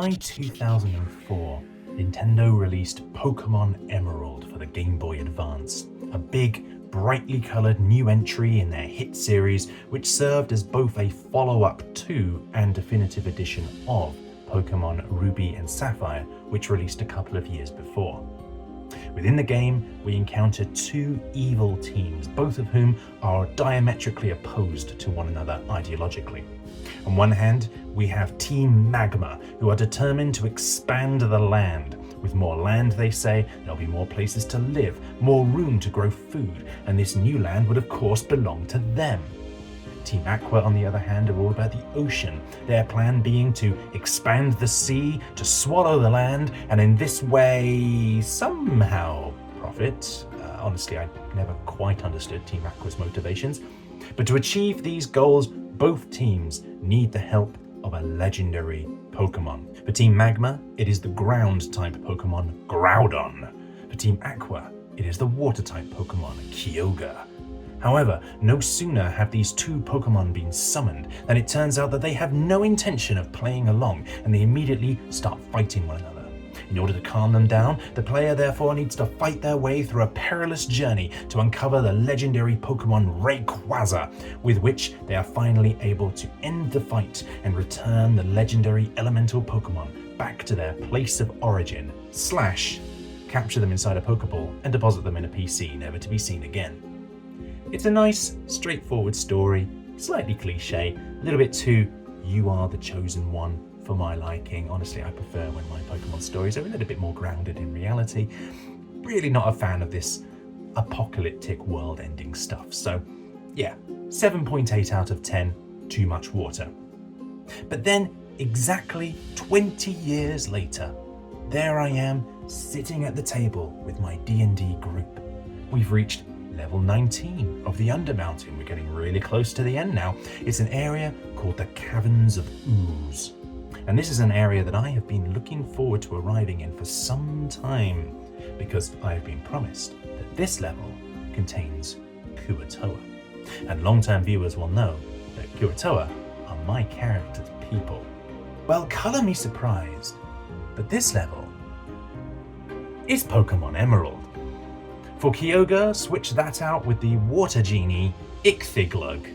July 2004, Nintendo released Pokémon Emerald for the Game Boy Advance, a big, brightly coloured new entry in their hit series, which served as both a follow-up to and definitive edition of Pokémon Ruby and Sapphire, which released a couple of years before. Within the game, we encounter two evil teams, both of whom are diametrically opposed to one another ideologically. On one hand, we have Team Magma, who are determined to expand the land. With more land, they say, there'll be more places to live, more room to grow food, and this new land would of course belong to them. Team Aqua, on the other hand, are all about the ocean, their plan being to expand the sea, to swallow the land, and in this way, somehow profit. Honestly, I never quite understood Team Aqua's motivations. But to achieve these goals, both teams need the help of a legendary Pokémon. For Team Magma, it is the ground-type Pokémon Groudon. For Team Aqua, it is the water-type Pokémon Kyogre. However, no sooner have these two Pokémon been summoned than it turns out that they have no intention of playing along, and they immediately start fighting one another. In order to calm them down, the player therefore needs to fight their way through a perilous journey to uncover the legendary Pokémon Rayquaza, with which they are finally able to end the fight and return the legendary elemental Pokémon back to their place of origin, / capture them inside a Pokéball and deposit them in a PC, never to be seen again. It's a nice, straightforward story, slightly cliche, a little bit too you are the chosen one for my liking. Honestly, I prefer when my Pokemon stories are a little bit more grounded in reality. Really not a fan of this apocalyptic world-ending stuff. So yeah, 7.8 out of 10, too much water. But then, exactly 20 years later, there I am, sitting at the table with my D&D group. We've reached level 19 of the Undermountain. We're getting really close to the end now. It's an area called the Caverns of Ooze. And this is an area that I have been looking forward to arriving in for some time, because I have been promised that this level contains Kuo-toa. And long-term viewers will know that Kuo-toa are my character's people. Well, colour me surprised, but this level is Pokémon Emerald. For Kyogre, switch that out with the Water Genie, Ichthylglug.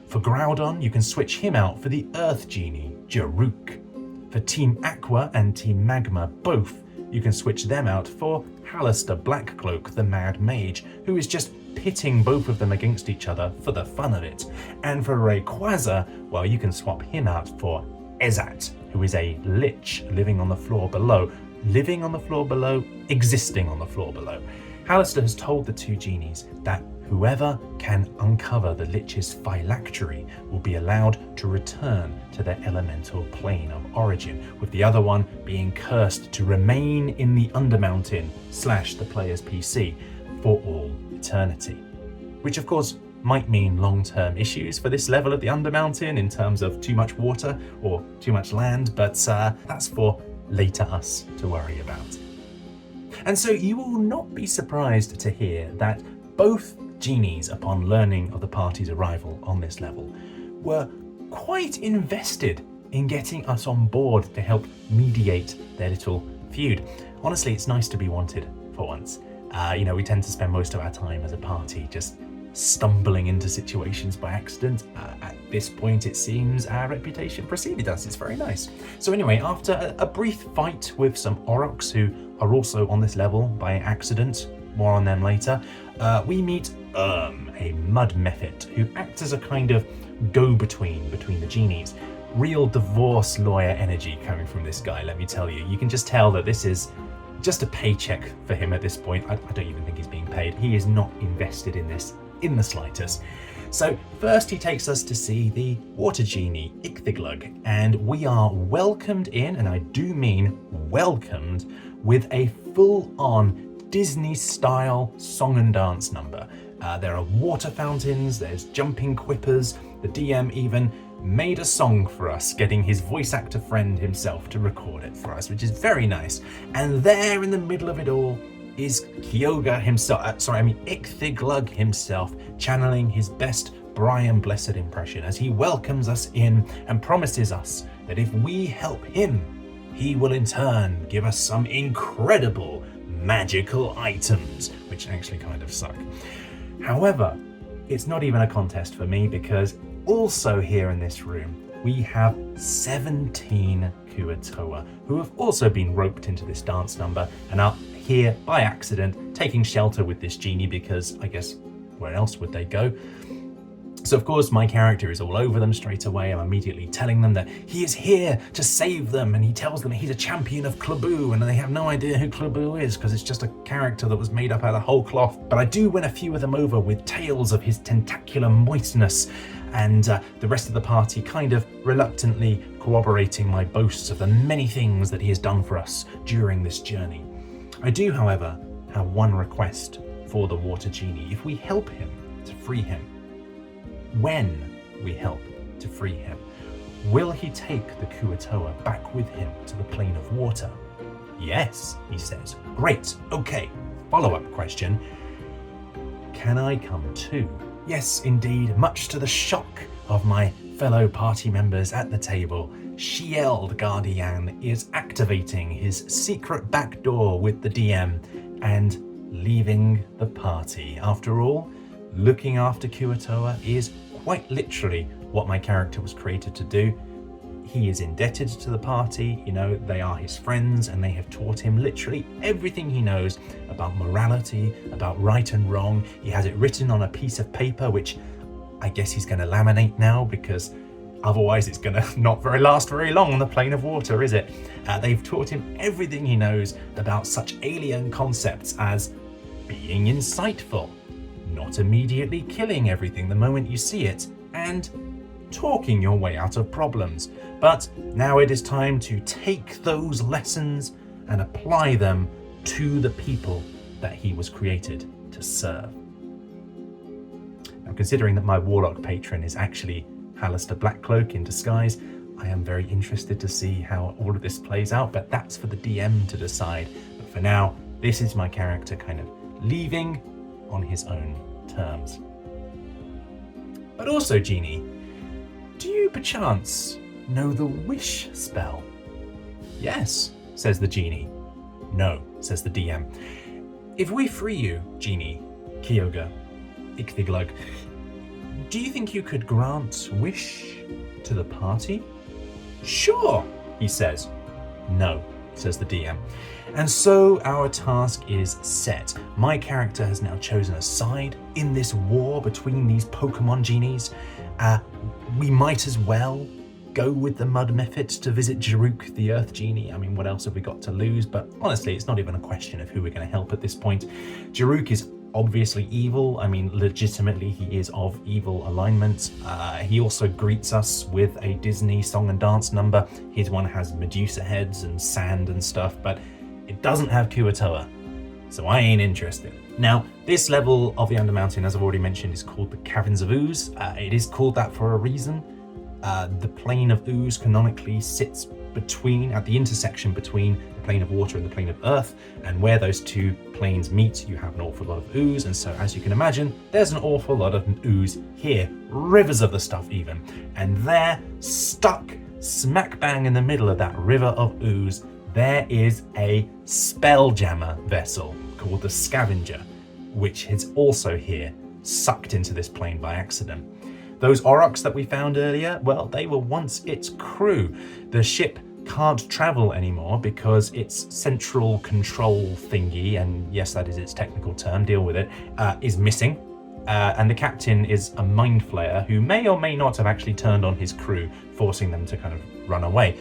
For Groudon, you can switch him out for the Earth Genie, Jaruk. For Team Aqua and Team Magma both, you can switch them out for Halaster Blackcloak, the Mad Mage, who is just pitting both of them against each other for the fun of it. And for Rayquaza, well, you can swap him out for Ezat, who is a lich living on the floor below. Living on the floor below, existing on the floor below. Halaster has told the two genies that whoever can uncover the Lich's phylactery will be allowed to return to their elemental plane of origin, with the other one being cursed to remain in the Undermountain / the player's PC for all eternity. Which of course might mean long-term issues for this level of the Undermountain in terms of too much water or too much land, but that's for later us to worry about. And so you will not be surprised to hear that both genies, upon learning of the party's arrival on this level, were quite invested in getting us on board to help mediate their little feud. Honestly, it's nice to be wanted for once. We tend to spend most of our time as a party just stumbling into situations by accident. At this point, it seems our reputation preceded us. It's very nice. So anyway, after a brief fight with some Aurochs who are also on this level by accident, more on them later, we meet a mud mephit who acts as a kind of go-between between the genies. Real divorce lawyer energy coming from this guy, let me tell you. You can just tell that this is just a paycheck for him at this point. I don't even think he's being paid. He is not invested in this in the slightest. So first he takes us to see the water genie, Ichthylglug, and we are welcomed in, and I do mean welcomed, with a full-on Disney-style song and dance number. There are water fountains, there's jumping quippers, the DM even made a song for us, getting his voice actor friend himself to record it for us, which is very nice. And there in the middle of it all is Kyogre himself, Ichthylglug himself, channeling his best Brian Blessed impression as he welcomes us in and promises us that if we help him, he will in turn give us some incredible magical items, which actually kind of suck. However, it's not even a contest for me, because also here in this room, we have 17 Kuatoa who have also been roped into this dance number and are here by accident taking shelter with this genie, because I guess where else would they go? So of course my character is all over them straight away. I'm immediately telling them that he is here to save them, and he tells them he's a champion of Klaboo, and they have no idea who Klaboo is because it's just a character that was made up out of whole cloth. But I do win a few of them over with tales of his tentacular moistness, and the rest of the party kind of reluctantly corroborating my boasts of the many things that he has done for us during this journey. I do, however, have one request for the water genie. If we help him to free him, when we help to free him, will he take the Kuatoa back with him to the plane of water? Yes, he says. Great, okay. Follow-up question. Can I come too? Yes, indeed, much to the shock of my fellow party members at the table, Shield Guardian is activating his secret back door with the DM and leaving the party. After all, looking after Kuatoa is quite literally what my character was created to do. He is indebted to the party, you know, they are his friends, and they have taught him literally everything he knows about morality, about right and wrong. He has it written on a piece of paper, which I guess he's going to laminate now, because otherwise it's going to not last very long on the plane of water, is it? They've taught him everything he knows about such alien concepts as being insightful, not immediately killing everything the moment you see it, and talking your way out of problems. But now it is time to take those lessons and apply them to the people that he was created to serve. Now, considering that my warlock patron is actually Hallister Blackcloak in disguise, I am very interested to see how all of this plays out, but that's for the DM to decide. But for now, this is my character kind of leaving on his own terms. But also, Genie, do you perchance know the wish spell? Yes, says the Genie. No, says the DM. If we free you, Genie, Kyoga, Ichthyoglug, do you think you could grant wish to the party? Sure, he says. No, says the DM. And so our task is set. My character has now chosen a side in this war between these Pokemon genies. We might as well go with the Mud Mephit to visit Jaruk, the Earth Genie. I mean, what else have we got to lose? But honestly, it's not even a question of who we're going to help at this point. Jaruk is obviously evil. I mean, legitimately, he is of evil alignment. He also greets us with a Disney song and dance number. His one has Medusa heads and sand and stuff, but it doesn't have Kuatoa, so I ain't interested. Now, this level of the Undermountain, as I've already mentioned, is called the Caverns of Ooze. It is called that for a reason. The plane of Ooze canonically sits at the intersection between the plane of water and the plane of earth, and where those two planes meet, you have an awful lot of ooze, and so as you can imagine, there's an awful lot of ooze here, rivers of the stuff even, and there, stuck smack bang in the middle of that river of ooze, there is a Spelljammer vessel called the Scavenger, which is also here, sucked into this plane by accident. Those Aurochs that we found earlier, well, they were once its crew. The ship can't travel anymore because its central control thingy, and yes, that is its technical term, deal with it, is missing. And the captain is a mind flayer who may or may not have actually turned on his crew, forcing them to kind of run away.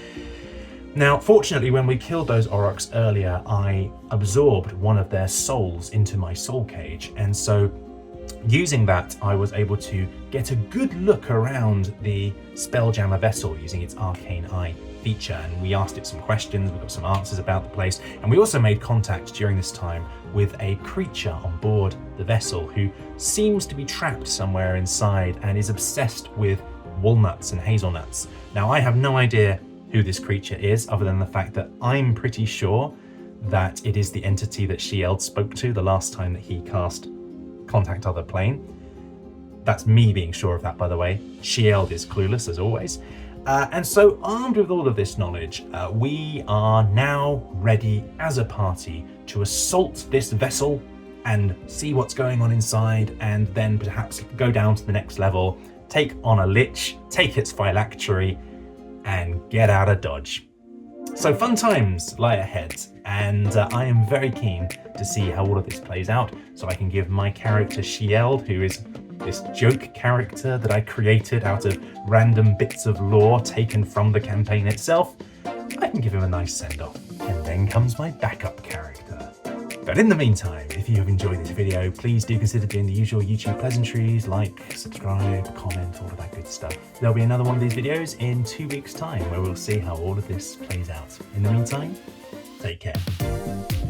Now, fortunately, when we killed those Aurochs earlier, I absorbed one of their souls into my soul cage, and so using that, I was able to get a good look around the Spelljammer vessel using its Arcane Eye feature, and we asked it some questions, we got some answers about the place, and we also made contact during this time with a creature on board the vessel who seems to be trapped somewhere inside and is obsessed with walnuts and hazelnuts. Now, I have no idea who this creature is, other than the fact that I'm pretty sure that it is the entity that Shield spoke to the last time that he cast Contact Other Plane. That's me being sure of that, by the way. Shield is clueless, as always. And so, armed with all of this knowledge, we are now ready as a party to assault this vessel and see what's going on inside, and then perhaps go down to the next level, take on a lich, take its phylactery, and get out of Dodge. So fun times lie ahead, and I am very keen to see how all of this plays out, so I can give my character Shield, who is this joke character that I created out of random bits of lore taken from the campaign itself, I can give him a nice send-off. And then comes my backup character. But in the meantime, if you have enjoyed this video, please do consider doing the usual YouTube pleasantries, like, subscribe, comment, all of that good stuff. There'll be another one of these videos in 2 weeks' time where we'll see how all of this plays out. In the meantime, take care.